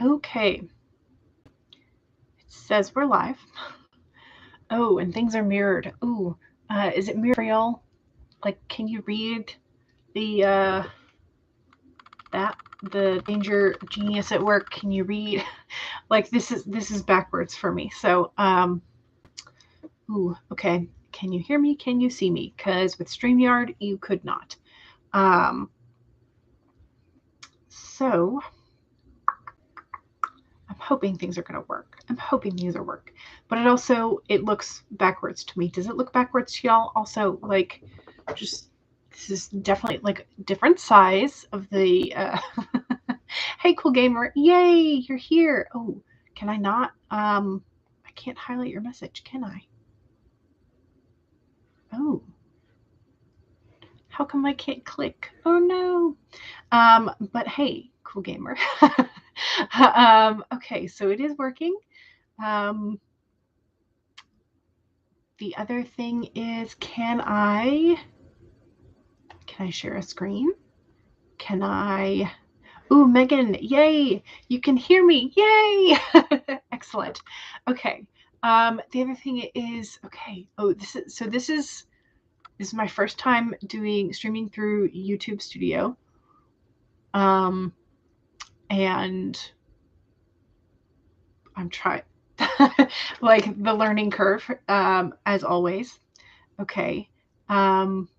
Okay. It says we're live. Oh, and things are mirrored. Ooh, is it mirrored for y'all? Like, can you read the that the danger genius at work? Can you read? Like, this is backwards for me. So, ooh, okay. Can you hear me? Can you see me? Because with StreamYard, you could not. Um, so I'm hoping things are going to work. I'm hoping these are work. But it looks backwards to me. Does it look backwards to y'all? Also, like, just this is definitely like different size of the. Hey, cool gamer! Yay, you're here. Oh, can I not? I can't highlight your message, can I? Oh, how come I can't click? Oh no. But hey, cool gamer. Okay, so it is working. Um, the other thing is, can I share a screen? Can I? Ooh, Megan, yay! You can hear me, yay! Excellent. Okay. The other thing is, okay. Oh, this is my first time doing streaming through YouTube Studio. Um, and I'm trying like the learning curve, as always. Okay. Um,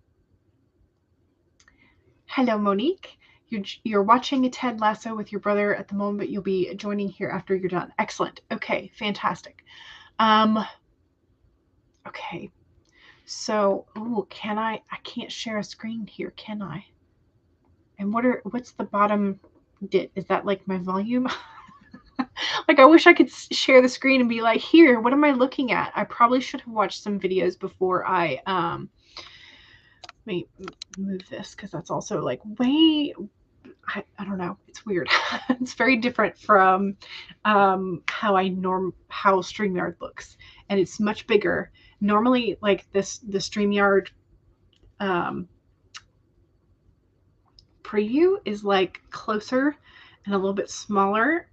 Hello, Monique. You're watching a Ted Lasso with your brother at the moment, but you'll be joining here after you're done. Excellent. Okay, fantastic. Um, okay. So, ooh, can I can't share a screen here, can I? And what's the bottom dit? Is that like my volume? Like, I wish I could share the screen and be like, here, what am I looking at? I probably should have watched some videos before let me move this because that's also like way I don't know. It's weird. It's very different from how StreamYard looks, and it's much bigger. Normally, like the StreamYard um, preview is like closer and a little bit smaller,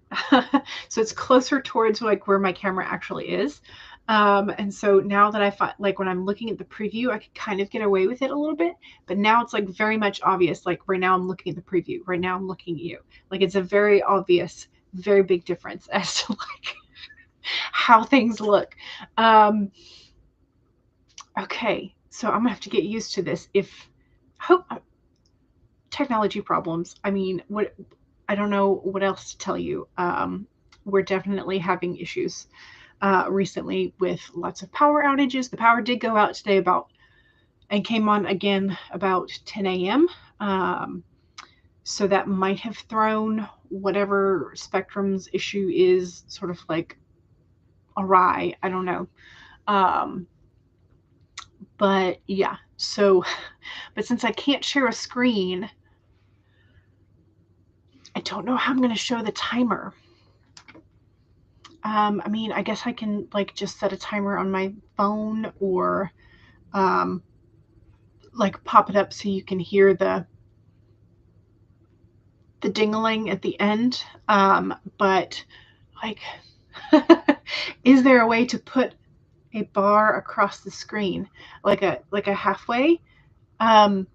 so it's closer towards like where my camera actually is. And so now that I find, like, when I'm looking at the preview, I can kind of get away with it a little bit, but now it's like very much obvious. Like right now I'm looking at the preview. Right now I'm looking at you. Like it's a very obvious, very big difference as to like how things look. Um, okay, so I'm gonna have to get used to this. If hope technology problems. I mean, what I don't know what else to tell you. We're definitely having issues recently with lots of power outages. The power did go out today and came on again about 10 a.m. So that might have thrown whatever Spectrum's issue is sort of like awry. I don't know. Um, but yeah, so, but since I can't share a screen, I don't know how I'm going to show the timer. I mean, I guess I can like just set a timer on my phone or um, like pop it up so you can hear the dingling at the end. But like, is there a way to put a bar across the screen, like a halfway? Um,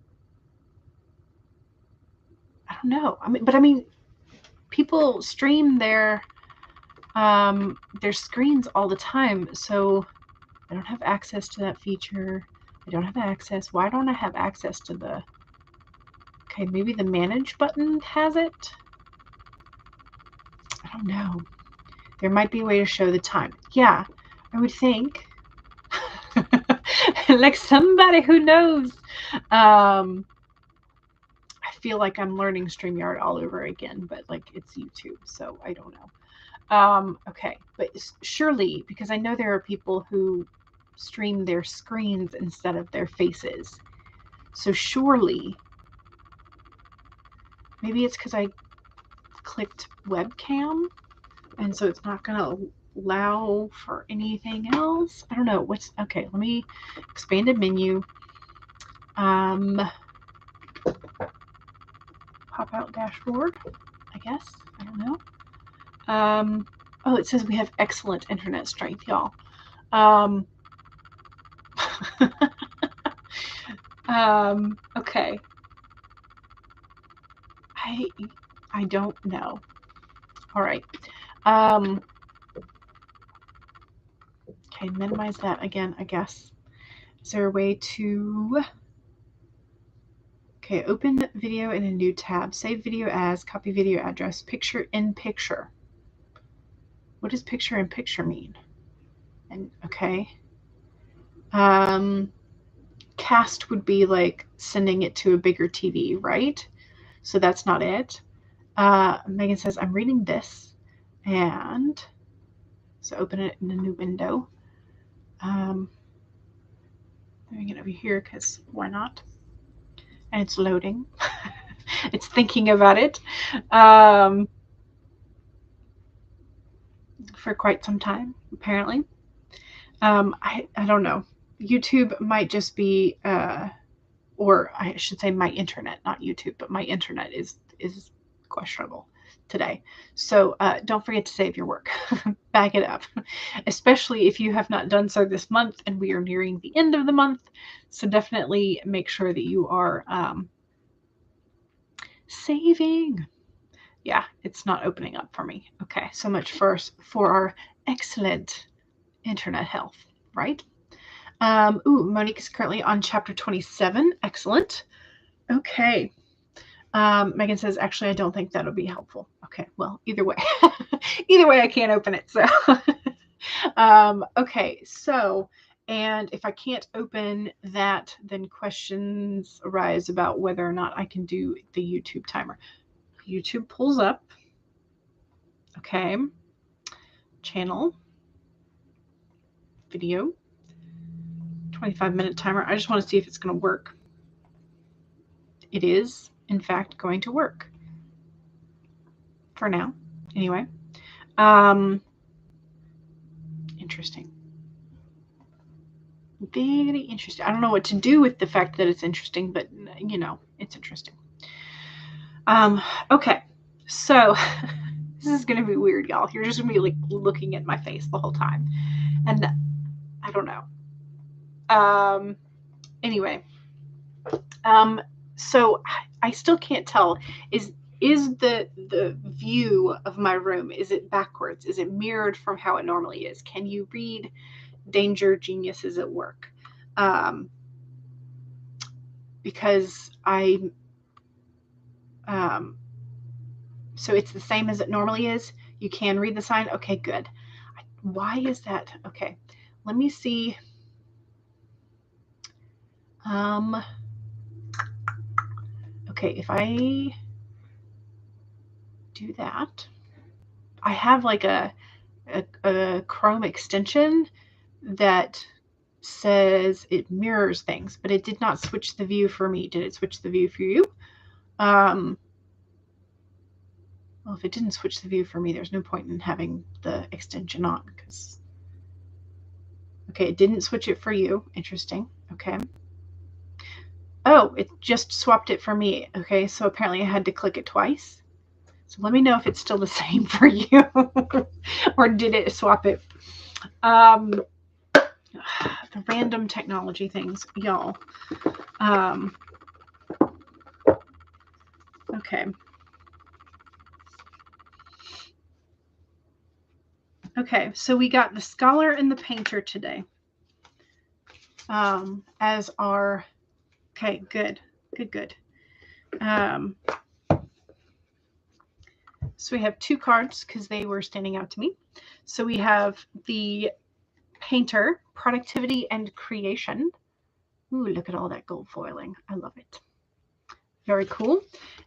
I don't know. I mean, people stream their screens all the time, so I don't have access to that feature. I don't have access. Why don't I have access to the... Okay, maybe the manage button has it? I don't know. There might be a way to show the time. Yeah, I would think. Like somebody who knows. Um, I feel like I'm learning StreamYard all over again, but like it's YouTube, so I don't know. Okay, but surely, because I know there are people who stream their screens instead of their faces. So surely, maybe it's because I clicked webcam, and so it's not going to allow for anything else. I don't know. Okay, let me expanded menu. Pop out dashboard, I guess. I don't know. Oh, it says we have excellent internet strength, y'all. Okay. I don't know. All right. Okay, minimize that again, I guess. Is there a way to... Okay, open video in a new tab. Save video as, copy video address, picture in picture. What does picture in picture mean? And okay. Cast would be like sending it to a bigger TV, right? So that's not it. Megan says, I'm reading this. And so open it in a new window. Doing it over here because why not? And it's loading. It's thinking about it for quite some time, apparently. I don't know. YouTube might just be, or I should say my internet, not YouTube, but my internet is questionable today. So don't forget to save your work. Back it up, especially if you have not done so this month and we are nearing the end of the month. So definitely make sure that you are saving. Yeah, it's not opening up for me. Okay, so much first for our excellent internet health, right? Monique is currently on chapter 27. Excellent. Okay. Megan says, actually, I don't think that'll be helpful. Okay, well, either way. Either way, I can't open it. So, okay, so, and if I can't open that, then questions arise about whether or not I can do the YouTube timer. YouTube pulls up. Okay. Channel. Video. 25-minute timer. I just want to see if it's going to work. It is, in fact, going to work. For now. Anyway. Interesting. Very interesting. I don't know what to do with the fact that it's interesting, but, you know, it's interesting. Okay. So, this is going to be weird, y'all. You're just going to be, like, looking at my face the whole time. And I don't know. Anyway. So, I still can't tell. Is the view of my room, is it backwards? Is it mirrored from how it normally is? Can you read Danger Geniuses at Work? Because so it's the same as it normally is. You can read the sign. Okay, good. Why is that? Okay, let me see. Okay, if I do that, I have like a Chrome extension that says it mirrors things, but it did not switch the view for me. Did it switch the view for you? Well, if it didn't switch the view for me, there's no point in having the extension on because, okay, it didn't switch it for you. Interesting. Okay. Oh, it just swapped it for me. Okay, so apparently I had to click it twice. So let me know if it's still the same for you or did it swap it? The random technology things, y'all. Okay. Okay, so we got the scholar and the painter today as our... Okay, good. So we have two cards because they were standing out to me. So we have the painter, productivity and creation. Ooh, look at all that gold foiling. I love it. Very cool.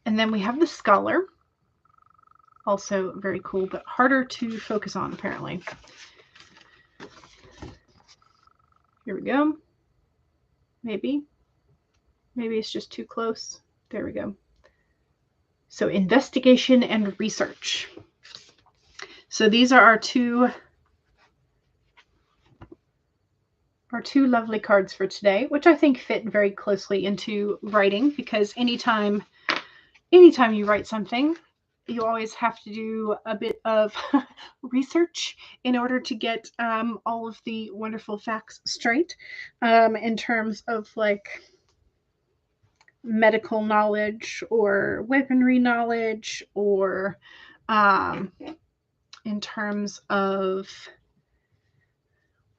And then we have the scholar. Also very cool, but harder to focus on, apparently. Here we go. Maybe it's just too close. There we go. So investigation and research. So these are our two lovely cards for today, which I think fit very closely into writing, because anytime you write something, you always have to do a bit of research in order to get all of the wonderful facts straight in terms of like medical knowledge or weaponry knowledge or um, in terms of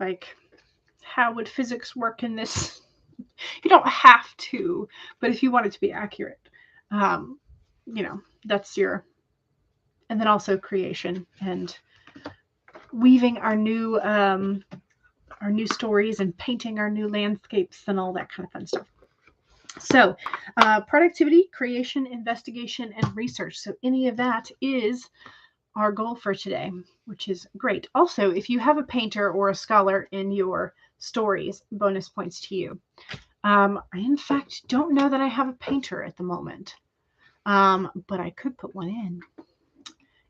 like how would physics work in this. You don't have to, but if you want it to be accurate, um, that's your. And then also creation and weaving our new stories and painting our new landscapes and all that kind of fun stuff. So, productivity, creation, investigation, and research. So, any of that is our goal for today, which is great. Also, if you have a painter or a scholar in your stories, bonus points to you. I, in fact, don't know that I have a painter at the moment, but I could put one in.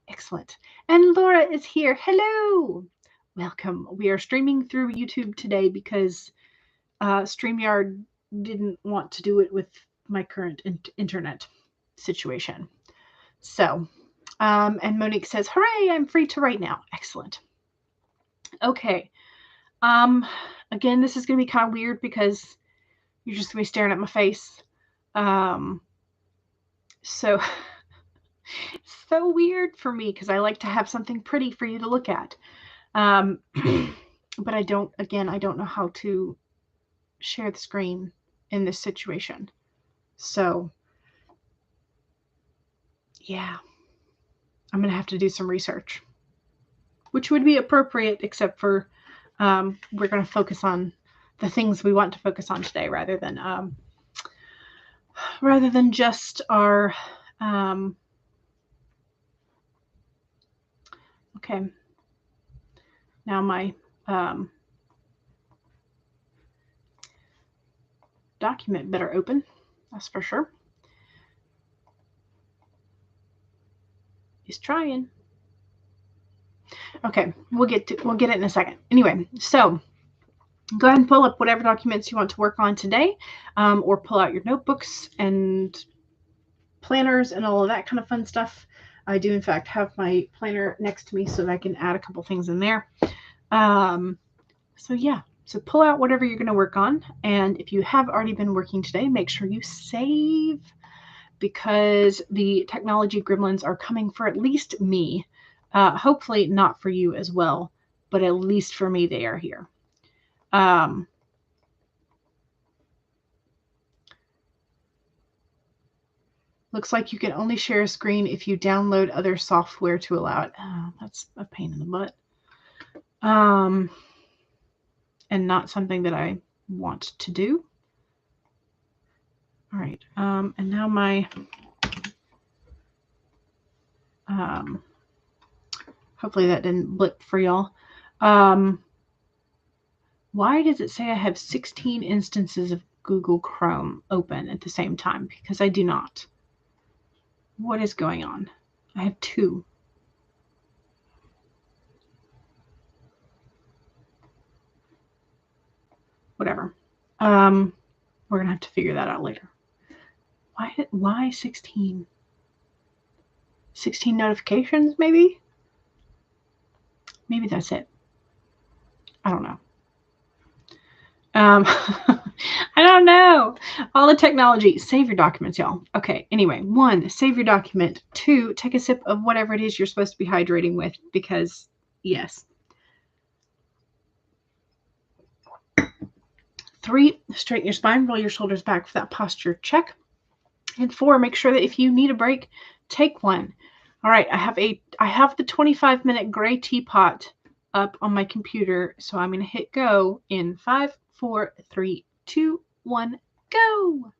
Excellent. And Laura is here. Hello. Welcome. We are streaming through YouTube today because StreamYard didn't want to do it with my current internet situation. So, and Monique says, hooray, I'm free to write now. Excellent. Okay. Again, this is going to be kind of weird because you're just going to be staring at my face. So weird for me because I like to have something pretty for you to look at. But I don't know how to share the screen in this situation. So, yeah, I'm going to have to do some research, which would be appropriate, except for we're going to focus on the things we want to focus on today rather than just our okay. Now my document better open, that's for sure. He's trying. Okay, we'll get it in a second. Anyway, so go ahead and pull up whatever documents you want to work on today, or pull out your notebooks and planners and all of that kind of fun stuff. I do, in fact, have my planner next to me so that I can add a couple things in there. So pull out whatever you're going to work on. And if you have already been working today, make sure you save, because the technology gremlins are coming for at least me. Hopefully not for you as well, but at least for me, they are here. Looks like you can only share a screen if you download other software to allow it. Oh, that's a pain in the butt. And not something that I want to do. All right. And now my hopefully that didn't blip for y'all. Why does it say I have 16 instances of Google Chrome open at the same time? Because I do not. What is going on? I have 2. Whatever. We're going to have to figure that out later. Why 16? 16 notifications, maybe? Maybe that's it. I don't know. I don't know. All the technology. Save your documents, y'all. Okay, anyway. 1, save your document. 2, take a sip of whatever it is you're supposed to be hydrating with, because, yes. 3, straighten your spine, roll your shoulders back for that posture check. And 4, make sure that if you need a break, take one. All right, I have the 25-minute gray teapot up on my computer, so I'm going to hit go in 5, 4, 3, 2, 1, go.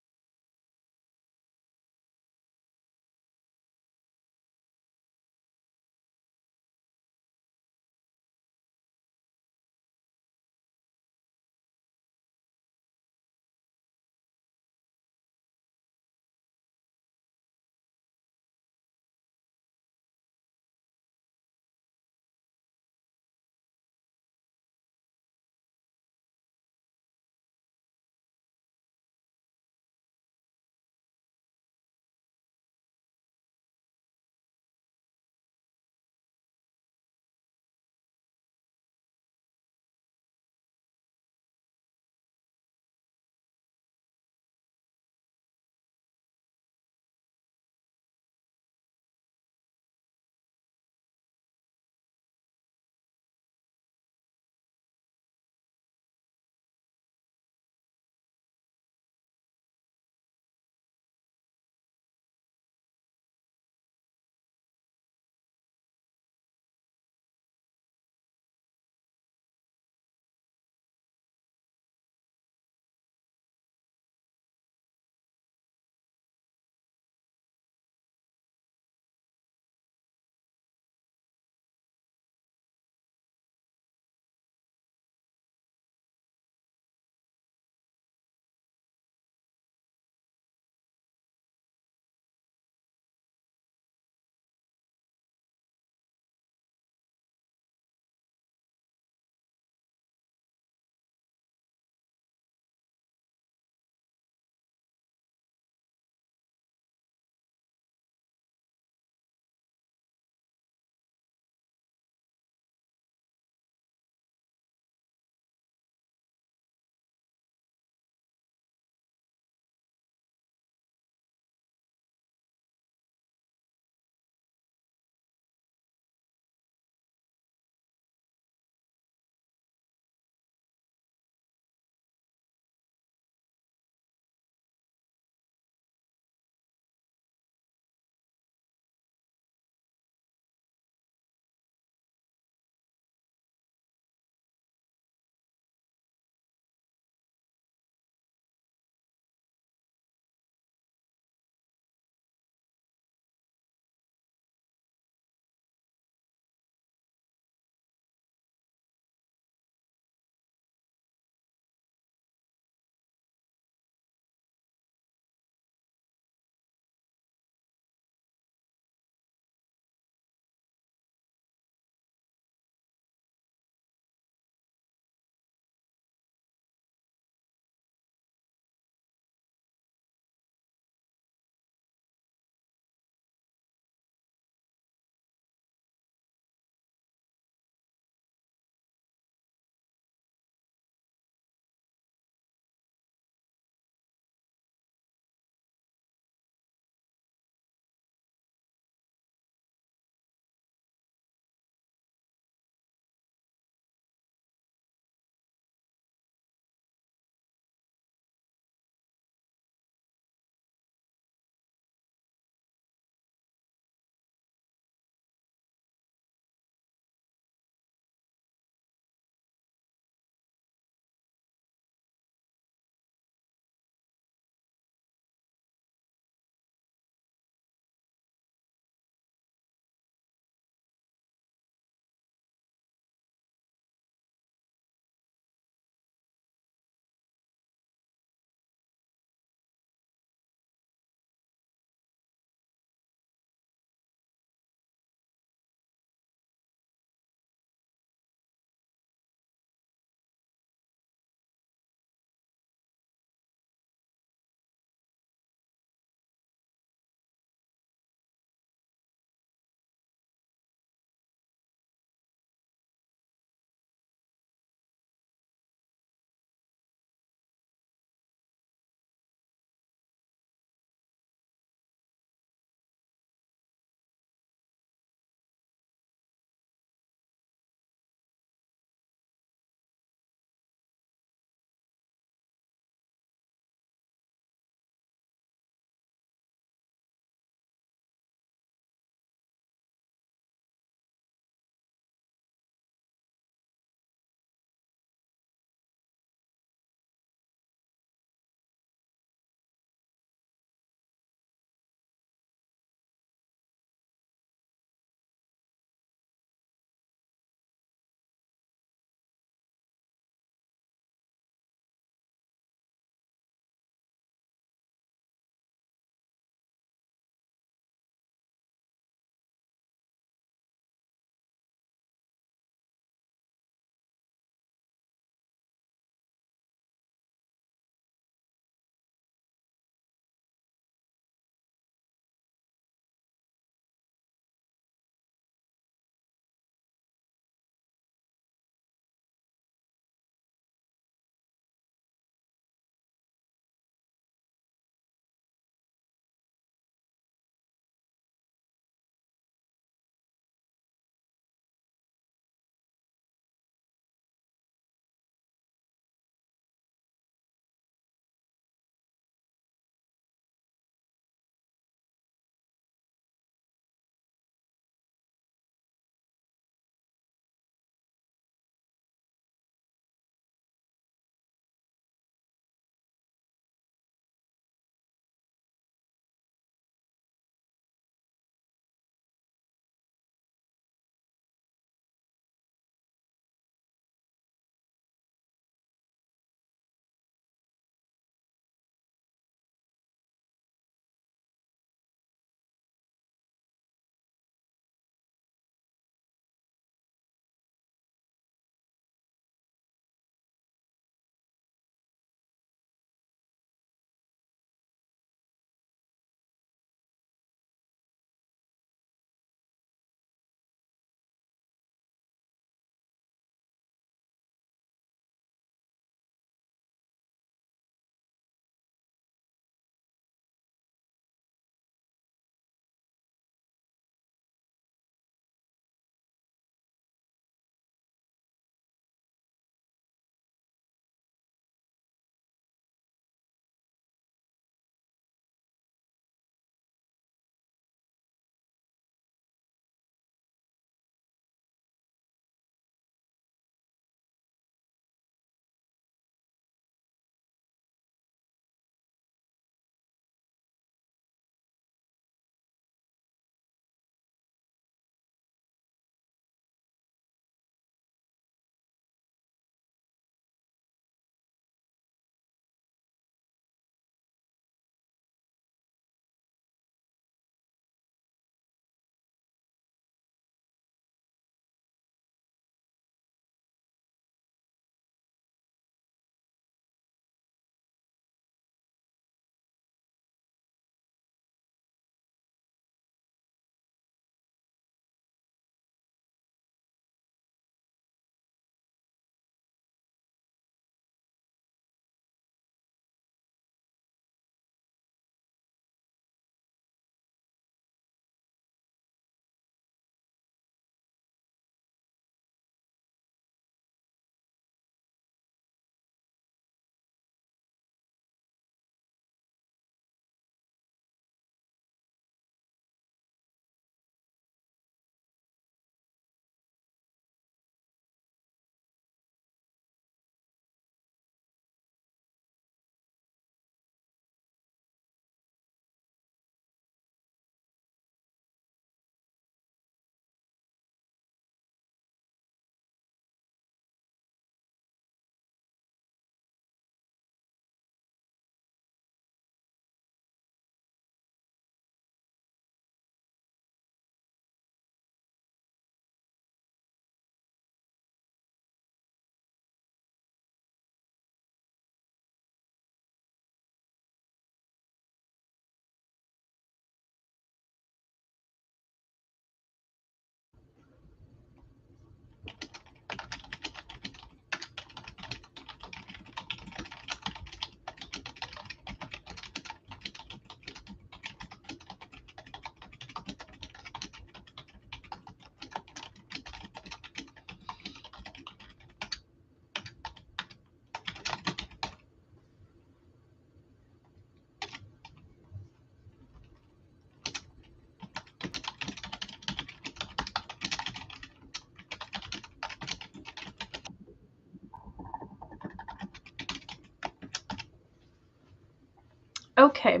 Okay.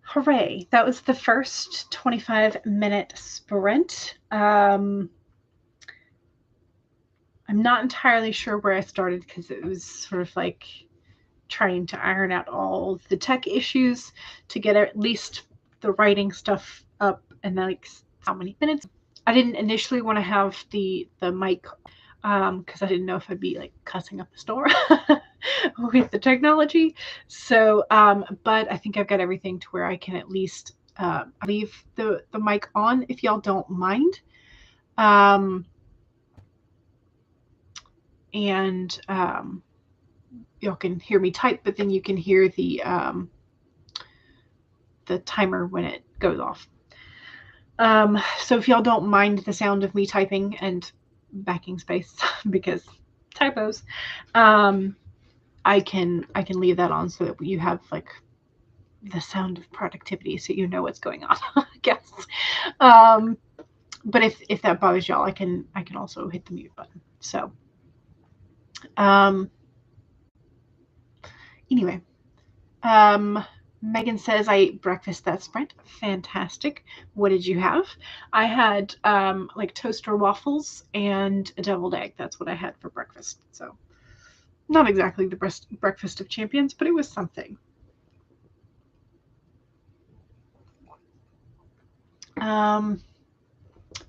Hooray. That was the first 25-minute sprint. I'm not entirely sure where I started because it was sort of like trying to iron out all the tech issues to get at least the writing stuff up, and then like how many minutes. I didn't initially want to have the mic because I didn't know if I'd be like cussing up the store with the technology. So, but I think I've got everything to where I can at least leave the mic on if y'all don't mind. And y'all can hear me type, but then you can hear the timer when it goes off. So if y'all don't mind the sound of me typing and backing space because typos, I can leave that on so that you have like the sound of productivity so you know what's going on, I guess. But if that bothers y'all, I can also hit the mute button. So anyway, Megan says, I ate breakfast that sprint. Fantastic. What did you have? I had like toaster waffles and a deviled egg. That's what I had for breakfast. So not exactly the breakfast of champions, but it was something.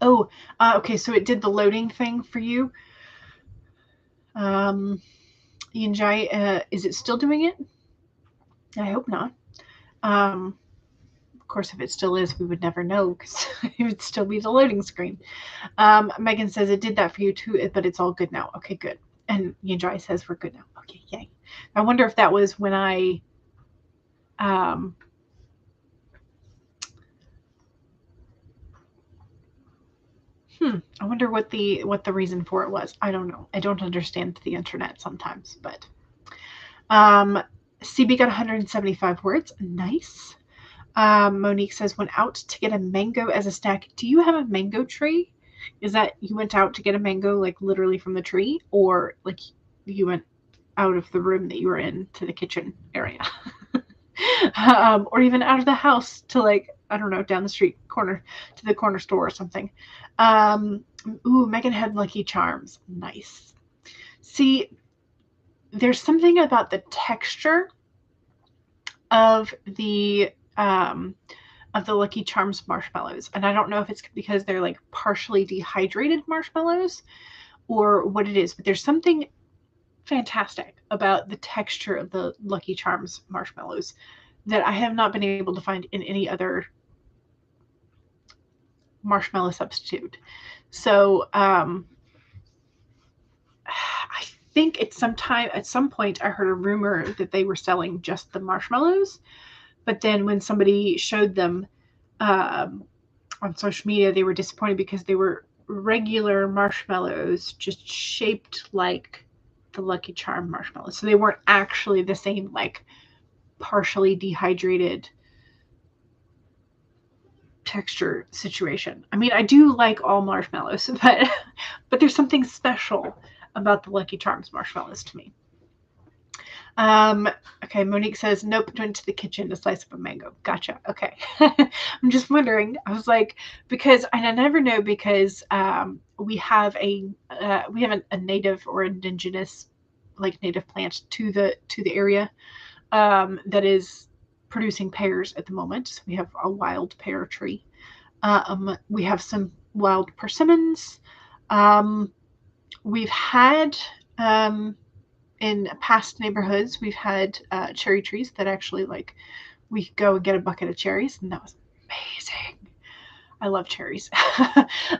Okay, so it did the loading thing for you. Ian Jai, is it still doing it? I hope not. Of course, if it still is, we would never know because it would still be the loading screen. Megan says it did that for you too, but it's all good now. Okay, good. And Yinjai says we're good now. Okay, yay. I wonder if that was when I I wonder what the reason for it was. I don't know. I don't understand the internet sometimes, but CB got 175 words. Nice. Monique says, went out to get a mango as a snack. Do you have a mango tree? Is that you went out to get a mango like literally from the tree, or like you went out of the room that you were in to the kitchen area? Or even out of the house to like, I don't know, down the street corner to the corner store or something. Megan had Lucky Charms. Nice. See, there's something about the texture of the Lucky Charms marshmallows, and I don't know if it's because they're like partially dehydrated marshmallows or what it is, but there's something fantastic about the texture of the Lucky Charms marshmallows that I have not been able to find in any other marshmallow substitute. So I think at some point I heard a rumor that they were selling just the marshmallows, but then when somebody showed them on social media, they were disappointed because they were regular marshmallows just shaped like the Lucky Charm marshmallows. So they weren't actually the same like partially dehydrated texture situation. I mean, I do like all marshmallows, but there's something special about the Lucky Charms marshmallows to me. Okay, Monique says, nope, went to the kitchen to slice up a mango. Gotcha. Okay. I'm just wondering. I was like, because I never know because we have a native or indigenous like native plant to the area that is producing pears at the moment. So we have a wild pear tree. We have some wild persimmons. We've had in past neighborhoods, we've had cherry trees that actually like we could go and get a bucket of cherries, and that was amazing. I love cherries.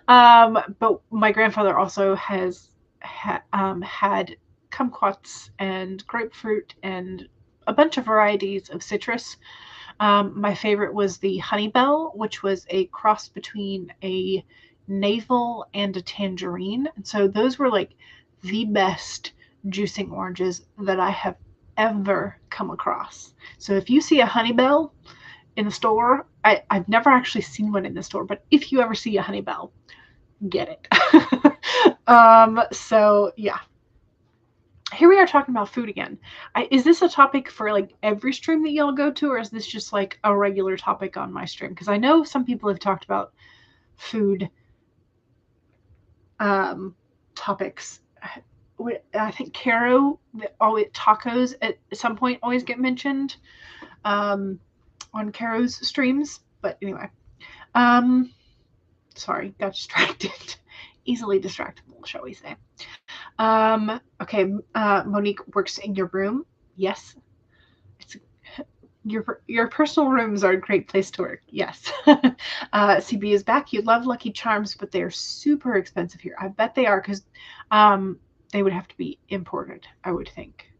But my grandfather also has had kumquats and grapefruit and a bunch of varieties of citrus. My favorite was the Honeybell, which was a cross between a navel and a tangerine. And so those were like the best juicing oranges that I have ever come across. So if you see a Honeybell in the store, I've never actually seen one in the store, but if you ever see a Honeybell, get it. So yeah. here we are talking about food again. Is this a topic for like every stream that y'all go to, or is this just like a regular topic on my stream? Because I know some people have talked about food topics. I think Caro, tacos at some point always get mentioned on Caro's streams. But anyway, sorry, got distracted. Easily distractible, shall we say. Okay, Monique works in your room. Yes. Your personal rooms are a great place to work. Yes. CB is back. You love Lucky Charms, but they're super expensive here. I bet they are because they would have to be imported, I would think.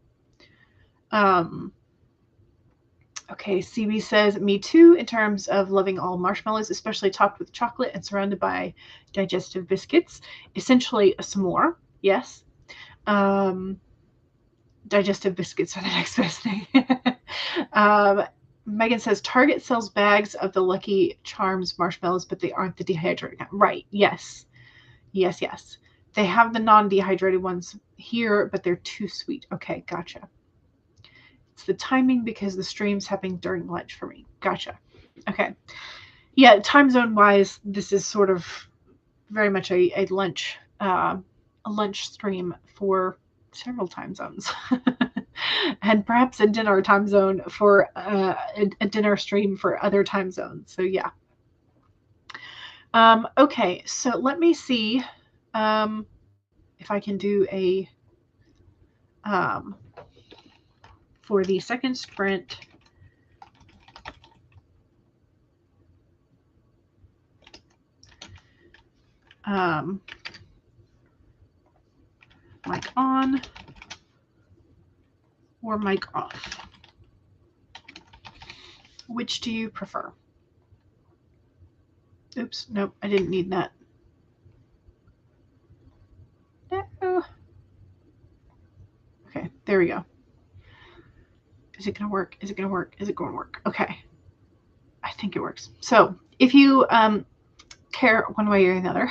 Okay, CB says, me too, in terms of loving all marshmallows, especially topped with chocolate and surrounded by digestive biscuits. Essentially a s'more, yes. Digestive biscuits are the next best thing. Megan says, Target sells bags of the Lucky Charms marshmallows, but they aren't the dehydrated kind. Right, yes. Yes, yes. They have the non-dehydrated ones here, but they're too sweet. Okay, gotcha. It's the timing because the stream's happening during lunch for me. Gotcha. Okay. Yeah, time zone wise, this is sort of very much a lunch stream for several time zones. And perhaps a dinner time zone for a dinner stream for other time zones. So yeah. Okay, so let me see if I can do a for the second sprint. Mic on or mic off. Which do you prefer? Oops, nope, I didn't need that. No. Okay, there we go. Is it going to work? Is it going to work? Is it going to work? Okay. I think it works. So if you care one way or another,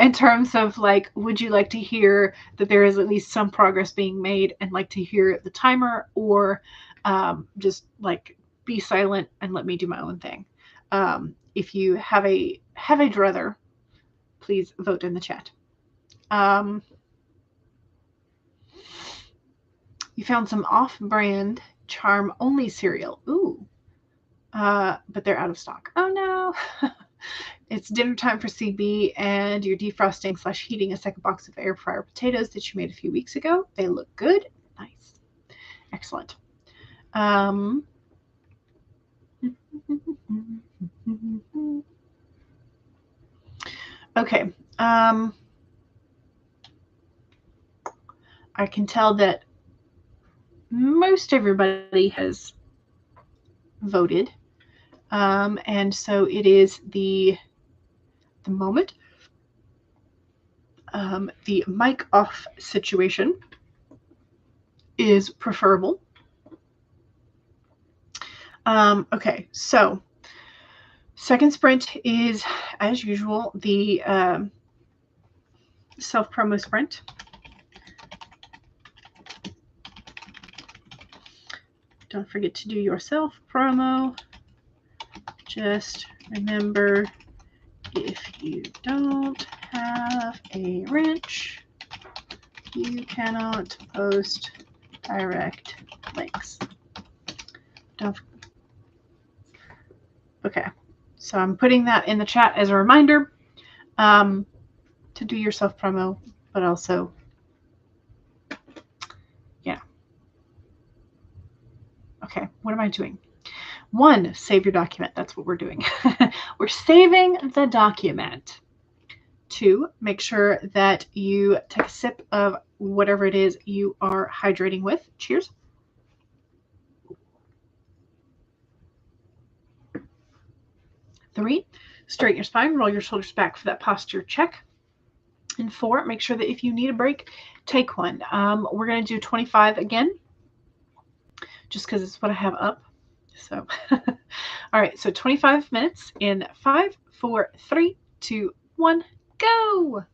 in terms of like, would you like to hear that there is at least some progress being made and like to hear the timer, or just like be silent and let me do my own thing? If you have a druther, please vote in the chat. You found some off-brand charm-only cereal. Ooh. But they're out of stock. Oh no. It's dinner time for CB, and you're defrosting / heating a second box of air fryer potatoes that you made a few weeks ago. They look good. Nice. Excellent. Okay. I can tell that most everybody has voted. And so it is the moment. The mic off situation is preferable. Okay, so second sprint is, as usual, the self-promo sprint. Don't forget to do your self-promo. Just remember, if you don't have a wrench, you cannot post direct links. Okay, so I'm putting that in the chat as a reminder to do your self-promo, but also, yeah. Okay, what am I doing? 1, save your document. That's what we're doing. We're saving the document. 2, make sure that you take a sip of whatever it is you are hydrating with. Cheers. 3, straighten your spine, roll your shoulders back for that posture check. And 4, make sure that if you need a break, take one. We're going to do 25 again, just because it's what I have up. So, all right, so 25 minutes in 5, 4, 3, 2, 1, go.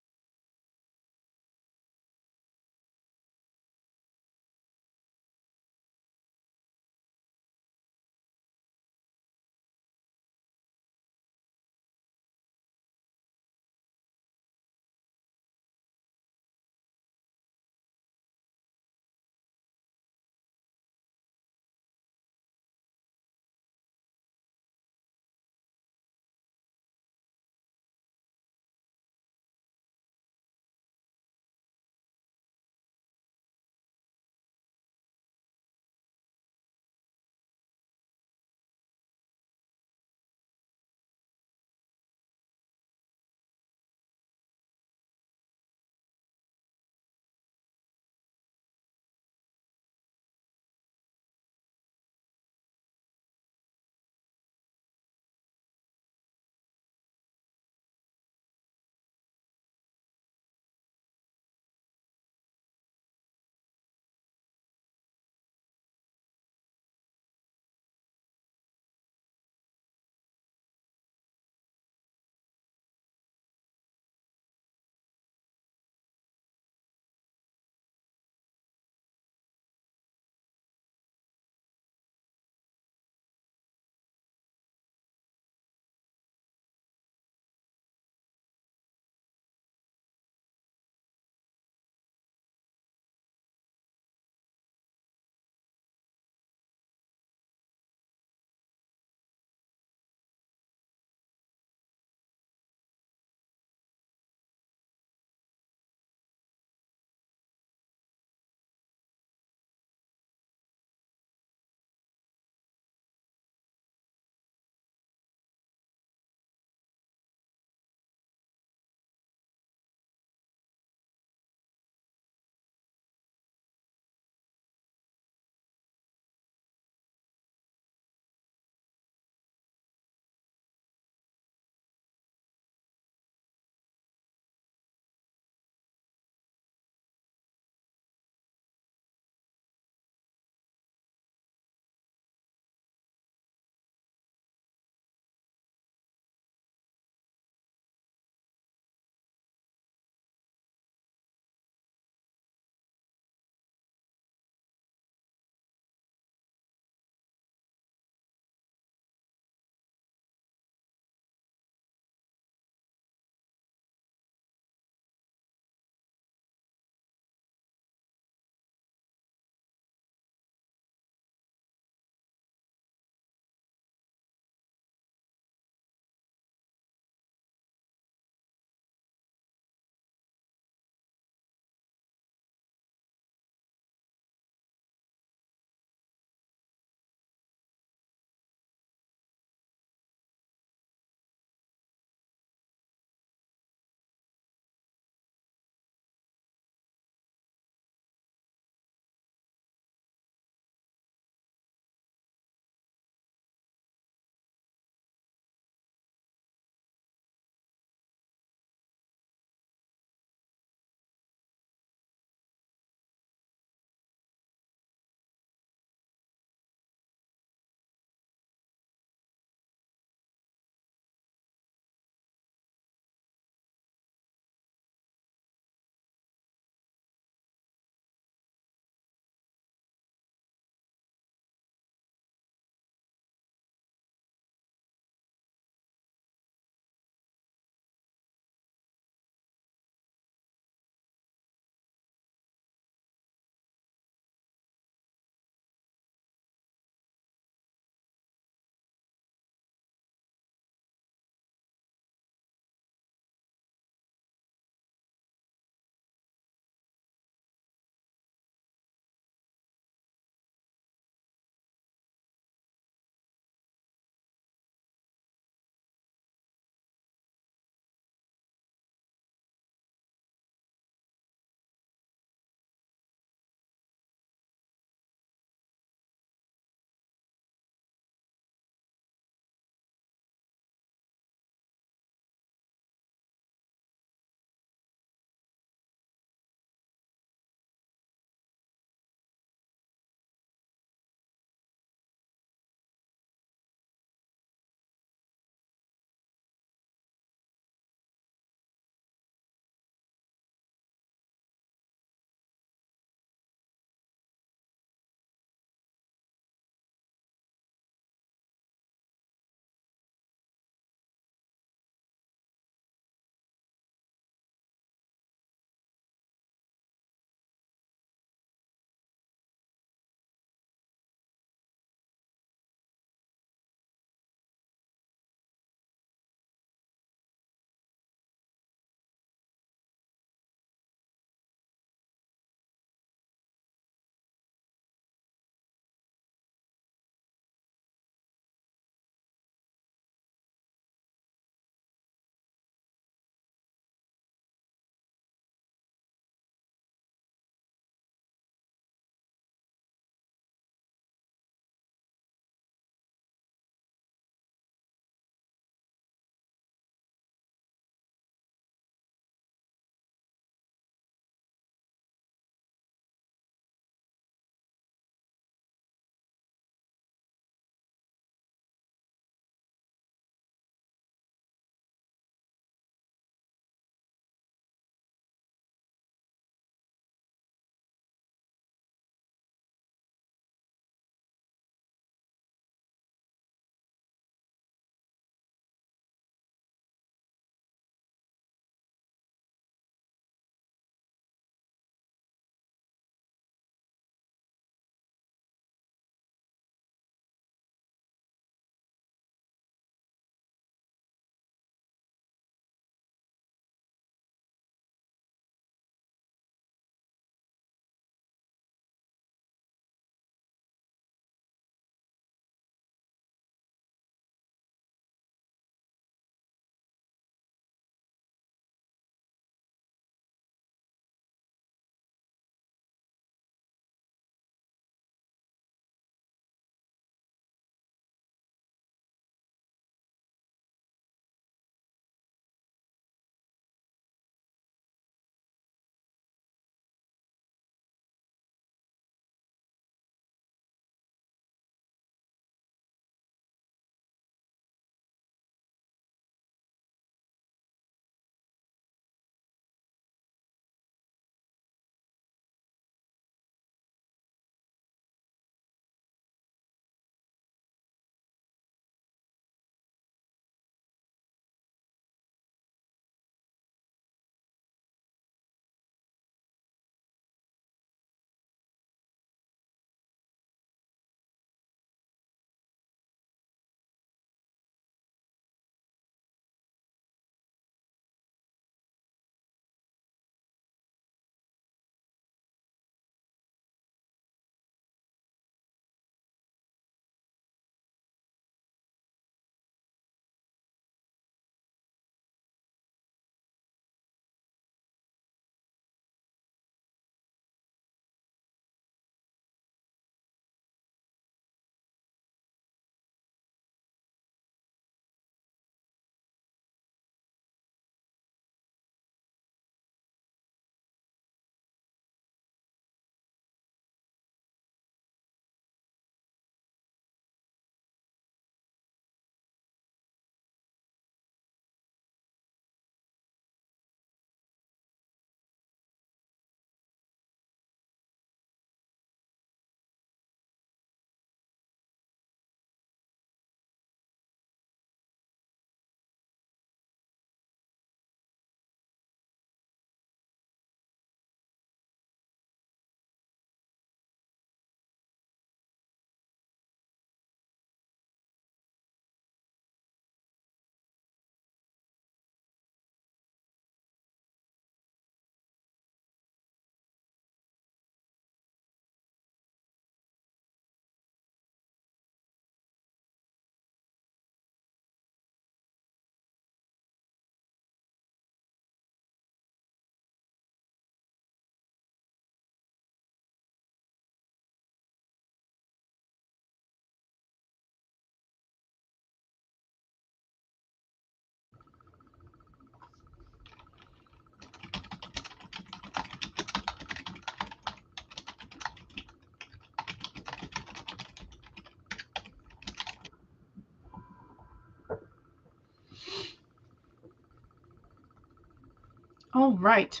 All right.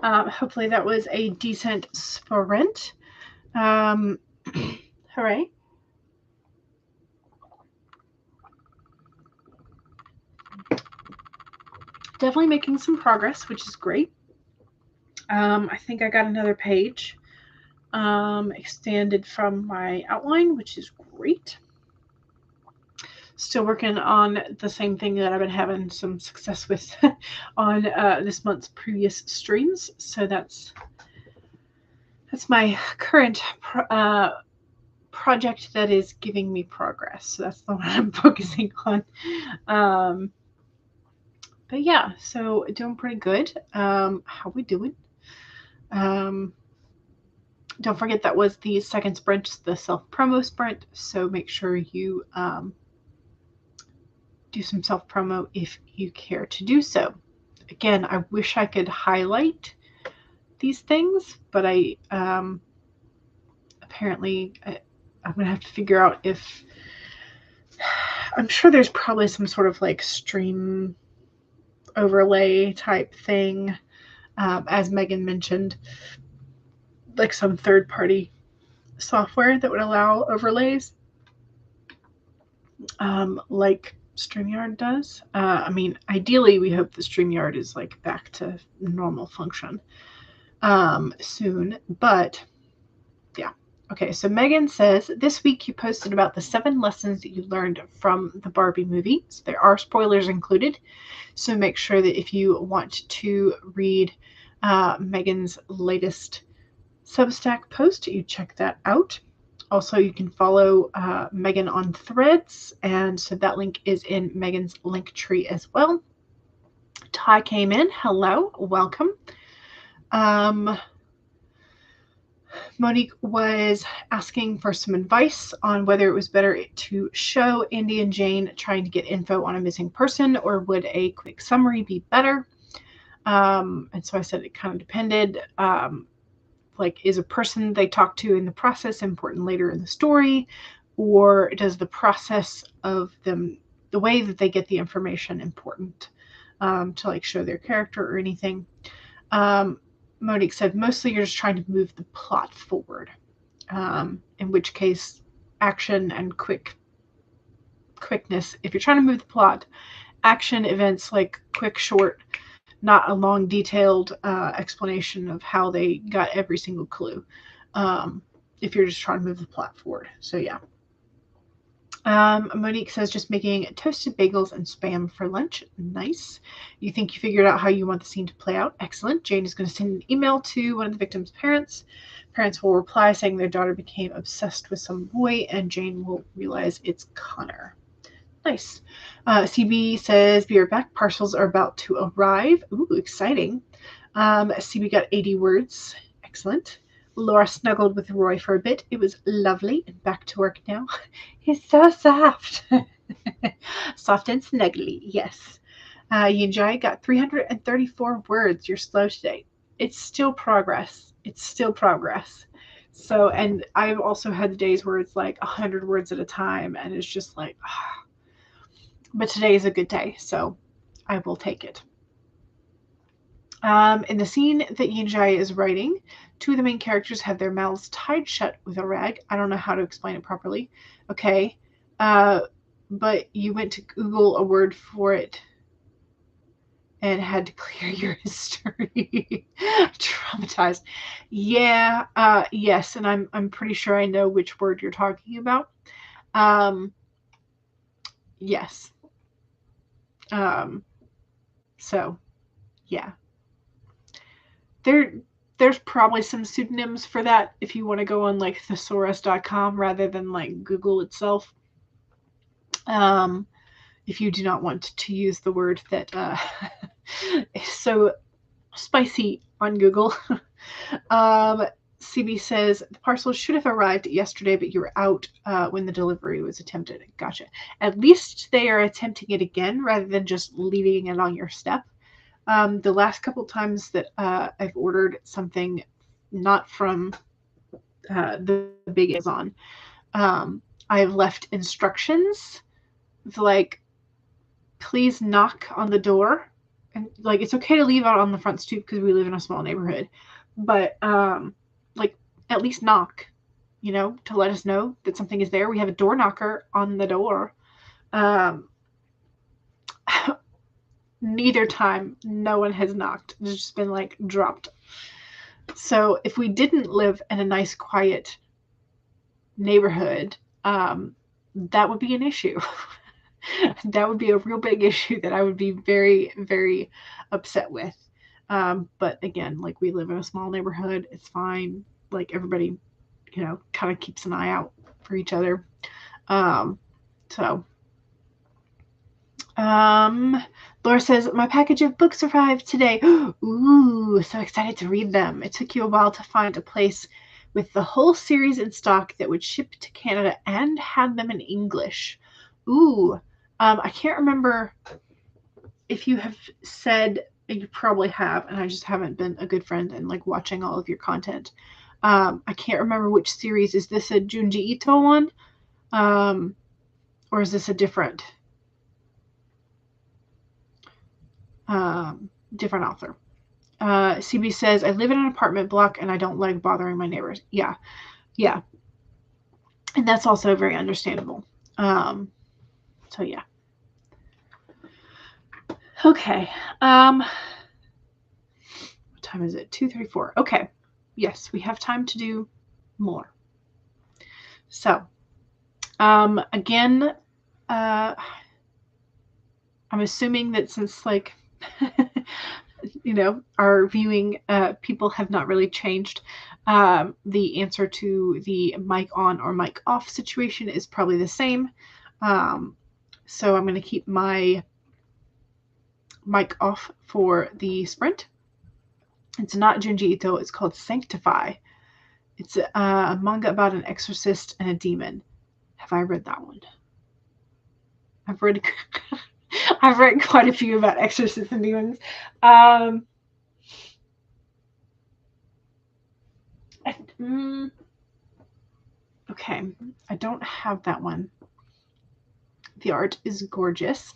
Hopefully that was a decent sprint. Hooray. Definitely making some progress, which is great. I think I got another page extended from my outline, which is great. Still working on the same thing that I've been having some success with on this month's previous streams. So that's my current project that is giving me progress. So that's the one I'm focusing on. But yeah, so doing pretty good. How we doing? Don't forget that was the second sprint, the self-promo sprint. So make sure you do some self-promo if you care to do so. Again, I wish I could highlight these things, but I apparently I'm going to have to figure out if I'm sure there's probably some sort of like stream overlay type thing, as Megan mentioned, like some third-party software that would allow overlays, like StreamYard does. I mean, ideally, we hope the StreamYard is like back to normal function soon, but yeah. Okay, so Megan says, this week you posted about the 7 lessons that you learned from the Barbie movie. So there are spoilers included. So make sure that if you want to read Megan's latest Substack post, you check that out. Also, you can follow Megan on Threads, and so that link is in Megan's link tree as well. Ty came in. Hello, welcome. Monique was asking for some advice on whether it was better to show Indy and Jane trying to get info on a missing person, or would a quick summary be better? And so I said it kind of depended. Like, is a person they talk to in the process important later in the story, or does the process of them, the way that they get the information, important to like show their character or anything? Monique said mostly you're just trying to move the plot forward, in which case action and quickness. If you're trying to move the plot, action events like quick, short, not a long, detailed explanation of how they got every single clue, if you're just trying to move the plot forward. So yeah. Monique says just making toasted bagels and Spam for lunch. Nice. You think you figured out how you want the scene to play out. Excellent. Jane is going to send an email to one of the victim's parents. Parents will reply saying their daughter became obsessed with some boy, and Jane will realize it's Connor. Nice. CB says, be right back. Parcels are about to arrive. Ooh, exciting. CB got 80 words. Excellent. Laura snuggled with Roy for a bit. It was lovely, and back to work now. He's so soft. Soft and snuggly, yes. Yinjai got 334 words. You're slow today. It's still progress. It's still progress. So, and I've also had the days where it's like 100 words at a time, and it's just like, but today is a good day, so I will take it. In the scene that Yinjai is writing, 2 of the main characters have their mouths tied shut with a rag. I don't know how to explain it properly. Okay. But you went to Google a word for it and had to clear your history. Traumatized. Yeah. Yes. And I'm pretty sure I know which word you're talking about. Yes. So yeah. There's probably some pseudonyms for that if you want to go on like thesaurus.com rather than like Google itself. If you do not want to use the word that is so spicy on Google. CB says the parcel should have arrived yesterday, but you were out when the delivery was attempted. Gotcha. At least they are attempting it again rather than just leaving it on your step. The last couple times that I've ordered something not from the big Amazon, I've left instructions like, please knock on the door and like it's okay to leave out on the front stoop because we live in a small neighborhood, but like at least knock, you know, to let us know that something is there. We have a door knocker on the door. Um, neither time no one has knocked. It's just been like dropped. So if we didn't live in a nice quiet neighborhood, that would be an issue. That would be a real big issue that I would be very, very upset with. But again, like we live in a small neighborhood, it's fine. Like everybody, you know, kind of keeps an eye out for each other. So, Laura says, my package of books arrived today. Ooh, so excited to read them. It took you a while to find a place with the whole series in stock that would ship to Canada and had them in English. Ooh, I can't remember if you have said, you probably have, and I just haven't been a good friend and like watching all of your content. I can't remember which series. Is this a Junji Ito one? Or is this a different different author? CB says, I live in an apartment block and I don't like bothering my neighbors. Yeah. Yeah. And that's also very understandable. So yeah. Okay. What time is it? 2:34. Okay. Yes, we have time to do more. So, again, I'm assuming that since like you know, our viewing people have not really changed, the answer to the mic on or mic off situation is probably the same. So I'm going to keep my mic off for the sprint. It's not Junji Ito. It's called Sanctify. It's a manga about an exorcist and a demon. Have I read that one? I've read I've read quite a few about exorcists and demons. Okay, I don't have that one. The art is gorgeous.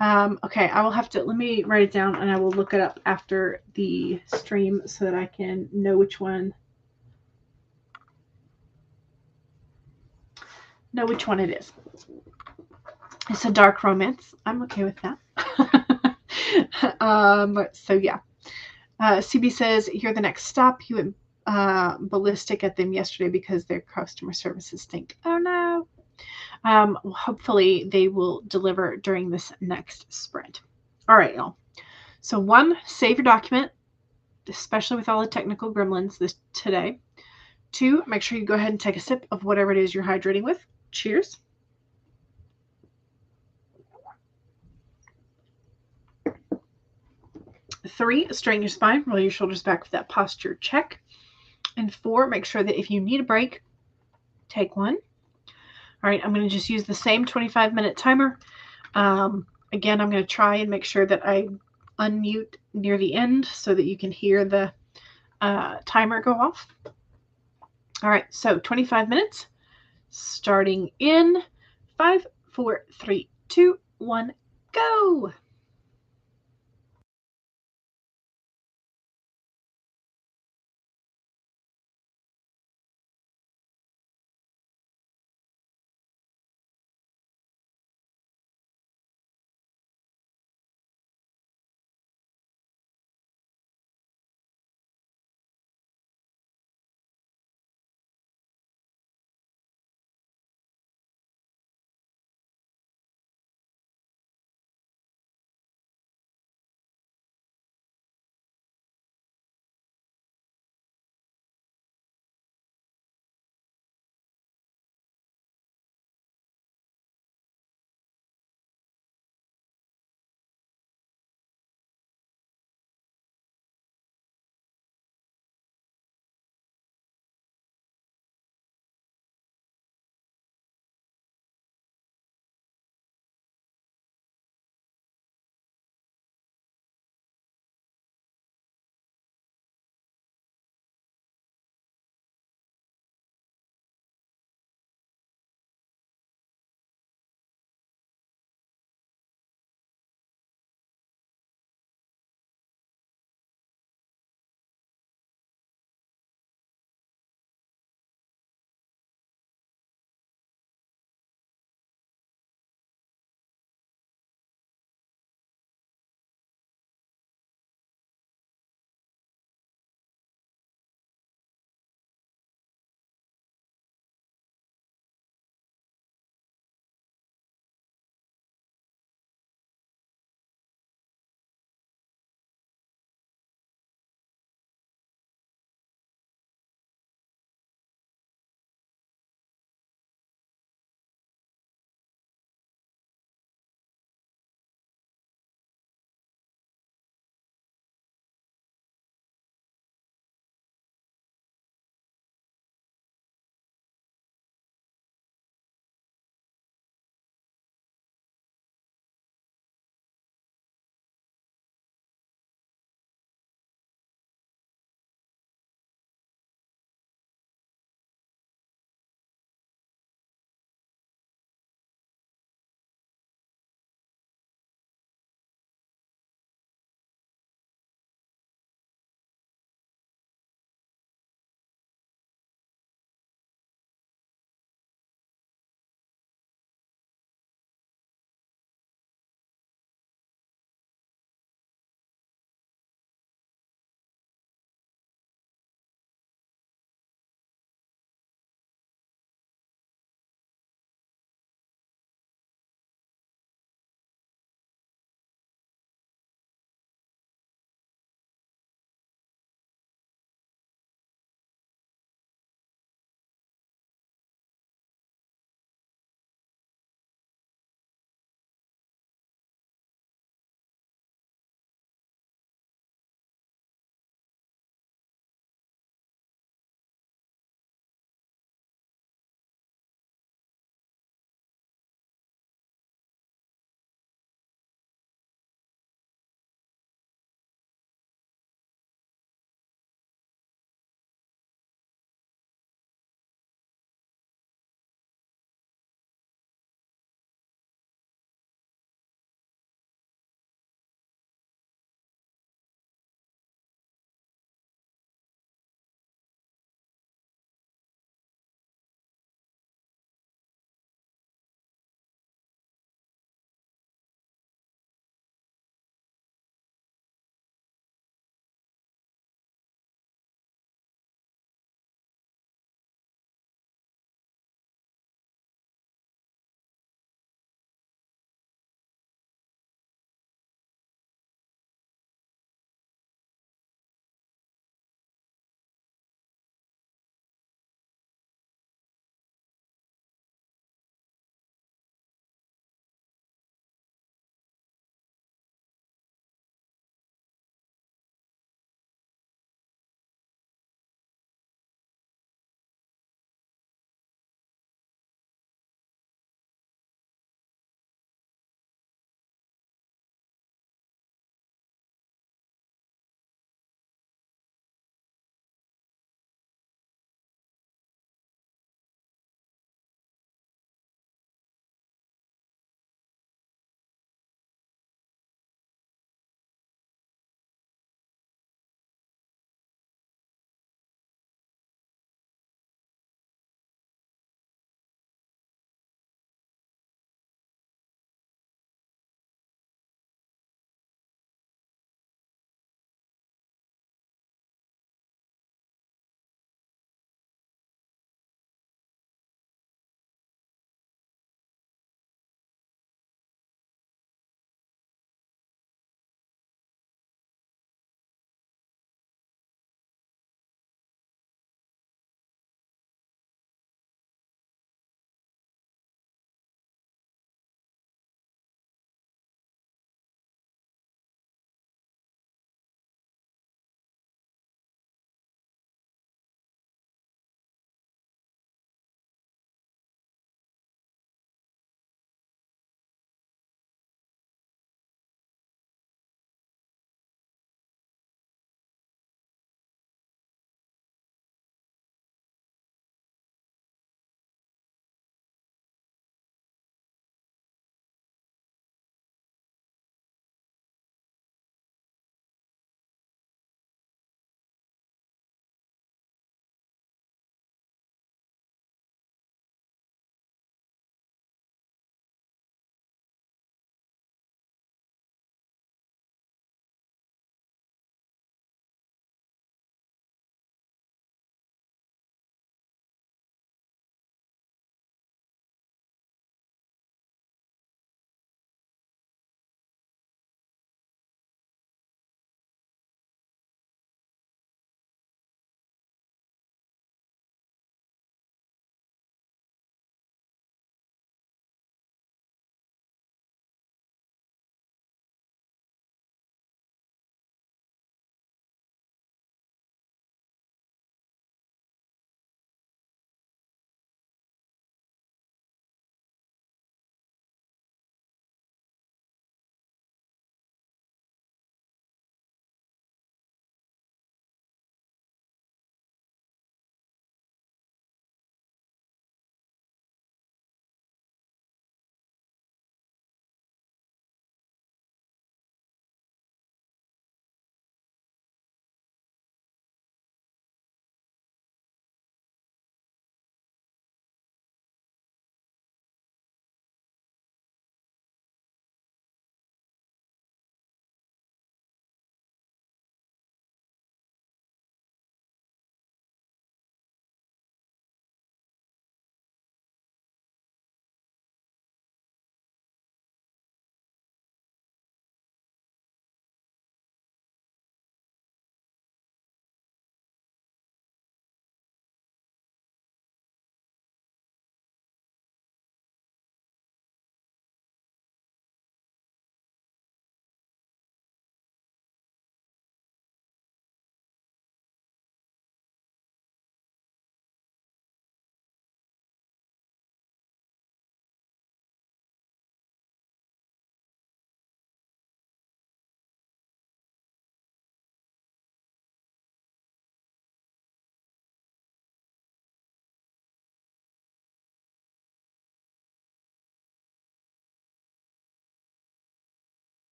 Okay, I will have to, let me write it down and I will look it up after the stream so that I can know which one it is. It's a dark romance. I'm okay with that. So yeah. CB says, you're the next stop. You went ballistic at them yesterday because their customer services stink. Oh no. Hopefully they will deliver during this next sprint. All right, y'all. So 1, save your document, especially with all the technical gremlins today. 2, make sure you go ahead and take a sip of whatever it is you're hydrating with. Cheers. 3, straighten your spine, roll your shoulders back for that posture check. And 4, make sure that if you need a break, take one. All right, I'm going to just use the same 25-minute timer. Again, I'm going to try and make sure that I unmute near the end so that you can hear the timer go off. All right, so 25 minutes, starting in 5, 4, 3, 2, 1, go.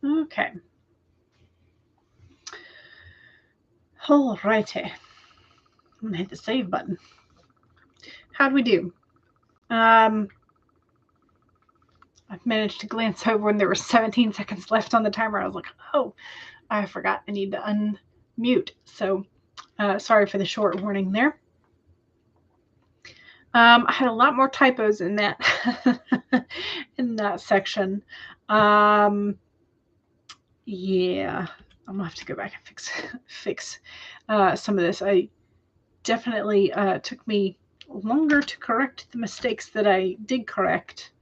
Okay. Alrighty. I'm gonna hit the save button. How'd we do? I've managed to glance over when there were 17 seconds left on the timer. I was like, oh, I forgot I need to unmute. So sorry for the short warning there. I had a lot more typos in that in that section. Yeah, I'm gonna have to go back and fix some of this. I definitely took me longer to correct the mistakes that I did correct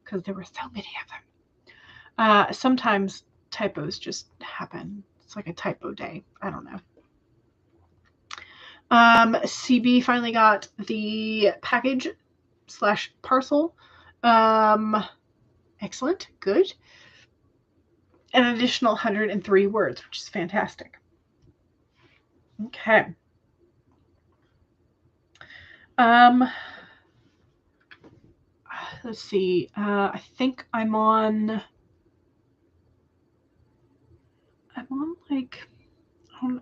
because there were so many of them. Sometimes typos just happen. It's like a typo day. I don't know. CB finally got the package / parcel. Excellent. Good. An additional 103 words, which is fantastic. Okay. Let's see. I think I'm on like,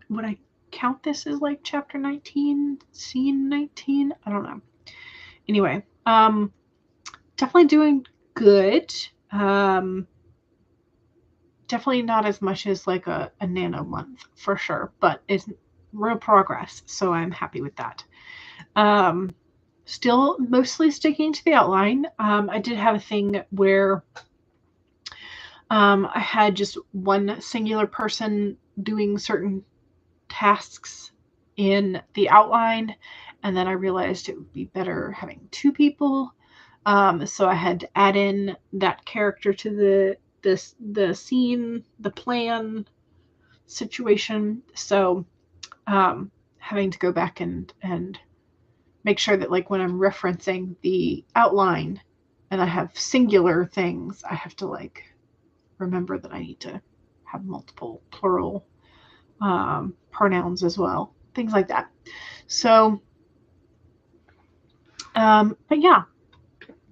would I count this as like chapter 19, scene 19? I don't know. Anyway, definitely doing good. Definitely not as much as like a nano month for sure, but it's real progress. So I'm happy with that. Still mostly sticking to the outline. I did have a thing where I had just one singular person doing certain tasks in the outline, and then I realized it would be better having two people. So I had to add in that character to the scene, the plan situation. So having to go back and make sure that like when I'm referencing the outline and I have singular things, I have to like remember that I need to have multiple plural pronouns as well, things like that. So, but yeah,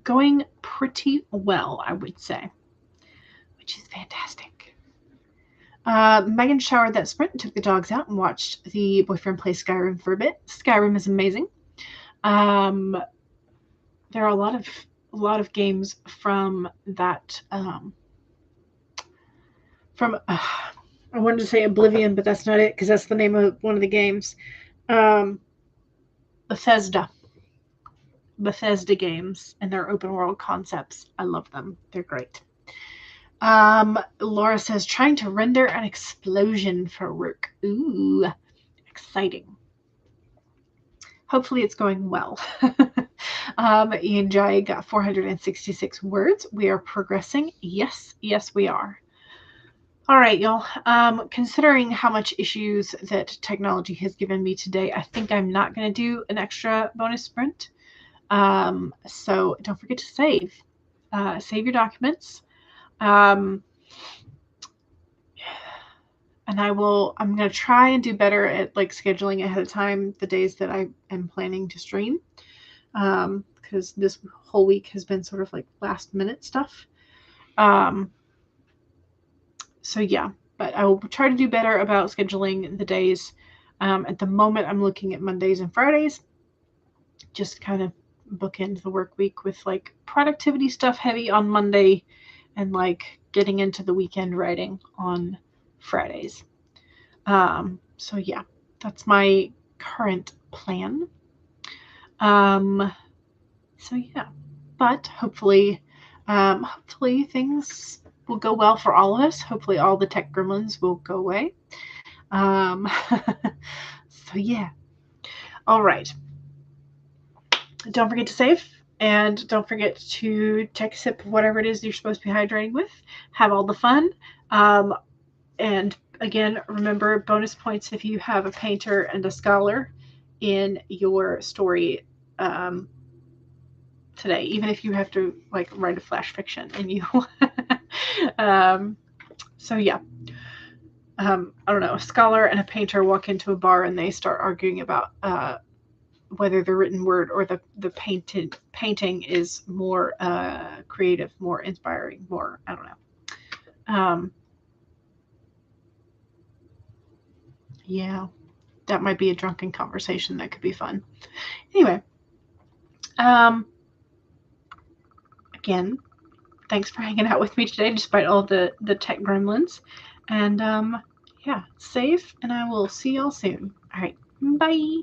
going pretty well, I would say, which is fantastic. Megan showered that sprint, took the dogs out, and watched the boyfriend play Skyrim for a bit. Skyrim is amazing. There are a lot of games from that. I wanted to say Oblivion, but that's not it because that's the name of one of the games. Bethesda games and their open world concepts. I love them. They're great. Laura says trying to render an explosion for work. Ooh, exciting. Hopefully it's going well. Ian Jai got 466 words. We are progressing. Yes, we are. All right, y'all. Considering how much issues that technology has given me today, I think I'm not going to do an extra bonus sprint. So don't forget to save. Save your documents. And I'm going to try and do better at like scheduling ahead of time the days that I am planning to stream. Because this whole week has been sort of like last minute stuff. So yeah, but I will try to do better about scheduling the days. At the moment, I'm looking at Mondays and Fridays, just kind of bookend the work week with like productivity stuff heavy on Monday and like getting into the weekend writing on Fridays. So yeah, that's my current plan. So yeah, but hopefully things will go well for all of us. Hopefully all the tech gremlins will go away. So yeah. All right. Don't forget to save, and don't forget to take a sip of whatever it is you're supposed to be hydrating with. Have all the fun. And again, remember bonus points if you have a painter and a scholar in your story today, even if you have to like write a flash fiction and you so yeah. I don't know, a scholar and a painter walk into a bar and they start arguing about whether the written word or the painting is more creative, more inspiring, more, I don't know. Yeah, that might be a drunken conversation that could be fun. Anyway, um, again, thanks for hanging out with me today, despite all the tech gremlins. And yeah, safe, and I will see y'all soon. All right, bye.